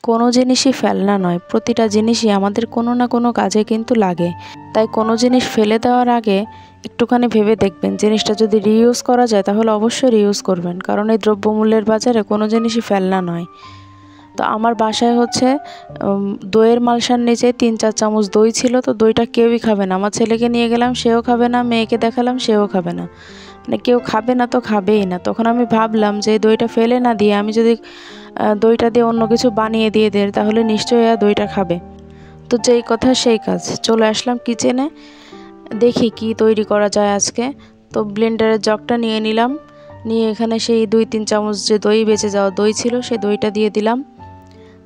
কোনো জিনিসই ফেলনা নয়, প্রতিটা জিনিসই আমাদের কোনো না কোনো কাজে কিন্তু লাগে। তাই কোনো জিনিস ফেলে দেওয়ার আগে একটুখানি ভেবে দেখবেন, জিনিসটা যদি রিইউজ করা যায় তাহলে অবশ্যই রিইউজ করবেন, কারণ এই দ্রব্যমূল্যের বাজারে কোনো জিনিসই ফেলনা নয়। তো আমার বাসায় হচ্ছে দইয়ের মালসার নিচে 3-4 চামচ দই ছিল, তো দইটা কেউই খাবে না। আমার ছেলেকে নিয়ে গেলাম, সেও খাবে না, মেয়েকে দেখালাম, সেও খাবে না, মানে কেউ খাবে না তো খাবেই না। তখন আমি ভাবলাম যে দইটা ফেলে না দিয়ে আমি যদি দইটা দিয়ে অন্য কিছু বানিয়ে দিয়ে দিই তাহলে নিশ্চয়ই দইটা খাবে। তো যেই কথা সেই কাজ, চলে আসলাম কিচেনে, দেখি কি তৈরি করা যায় আজকে। তো ব্লেন্ডারের জগটা নিয়ে নিলাম, নিয়ে এখানে সেই 2-3 চামচ যে দই বেঁচে যাওয়া দই ছিল সেই দইটা দিয়ে দিলাম।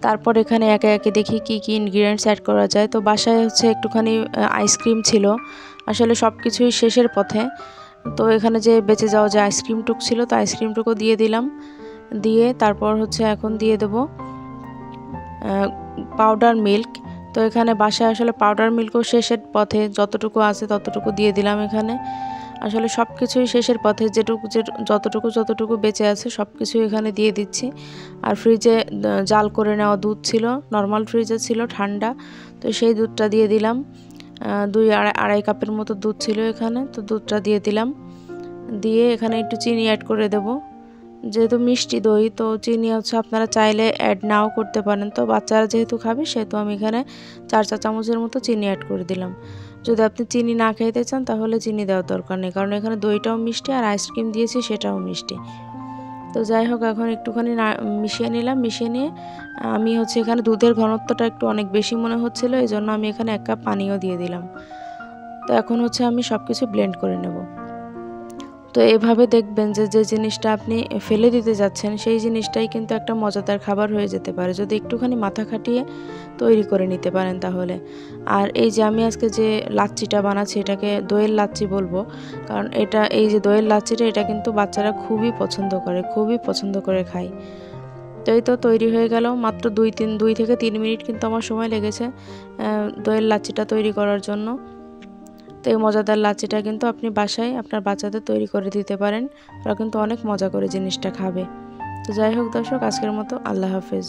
তারপর এখানে একে একে দেখি কি কি ইনগ্রিডিয়েন্টস অ্যাড করা যায়। তো বাসায় হচ্ছে একটুখানি আইসক্রিম ছিল, আসলে সব কিছুই শেষের পথে। তো এখানে যে বেঁচে যাওয়া যে আইসক্রিমটুক ছিল, তো আইসক্রিমটুকু দিয়ে দিলাম। দিয়ে তারপর হচ্ছে এখন দিয়ে দেব পাউডার মিল্ক। তো এখানে বাসায় আসলে পাউডার মিল্কও শেষের পথে, যতটুকু আছে ততটুকু দিয়ে দিলাম। এখানে আসলে সব কিছুই শেষের পথে, যতটুকু বেঁচে আছে সব কিছুই এখানে দিয়ে দিচ্ছি। আর ফ্রিজে জাল করে নেওয়া দুধ ছিল, নর্মাল ফ্রিজে ছিল ঠান্ডা, তো সেই দুধটা দিয়ে দিলাম। 2-2.5 কাপের মতো দুধ ছিল এখানে, তো দুধটা দিয়ে দিলাম। দিয়ে এখানে একটু চিনি অ্যাড করে দেব, যেহেতু মিষ্টি দই তো চিনি হচ্ছে আপনারা চাইলে অ্যাড নাও করতে পারেন। তো বাচ্চারা যেহেতু খাবে সেহেতু আমি এখানে 4 চামচের মতো চিনি অ্যাড করে দিলাম। যদি আপনি চিনি না খেতে চান তাহলে চিনি দেওয়ার দরকার নেই, কারণ এখানে দইটাও মিষ্টি আর আইসক্রিম দিয়েছি সেটাও মিষ্টি। তো যাই হোক, এখন একটুখানি মিশিয়ে নিলাম। মিশিয়ে নিয়ে আমি হচ্ছে এখানে দুধের ঘনত্বটা একটু অনেক বেশি মনে হচ্ছিলো, এই জন্য আমি এখানে 1 কাপ পানিও দিয়ে দিলাম। তো এখন হচ্ছে আমি সব কিছু ব্লেন্ড করে নেব। তো এভাবে দেখবেন যে যে জিনিসটা আপনি ফেলে দিতে যাচ্ছেন সেই জিনিসটাই কিন্তু একটা মজাদার খাবার হয়ে যেতে পারে, যদি একটুখানি মাথা খাটিয়ে তৈরি করে নিতে পারেন তাহলে। আর এই যে আমি আজকে যে লাচ্ছিটা বানাচ্ছি এটাকে দইয়ের লাচ্ছি বলবো, কারণ এই যে দইয়ের লাচ্ছিটা এটা কিন্তু বাচ্চারা খুবই পছন্দ করে খায়। তো এই তো তৈরি হয়ে গেল, মাত্র 2 থেকে 3 মিনিট কিন্তু আমার সময় লেগেছে দইয়ের লাচ্ছিটা তৈরি করার জন্য। তো এই মজাদার লাচ্ছিটা কিন্তু আপনি বাসায় আপনার বাচ্চাদের তৈরি করে দিতে পারেন, ওরা কিন্তু অনেক মজা করে জিনিসটা খাবে। তো যাই হোক দর্শক, আজকের মতো আল্লাহ হাফেজ।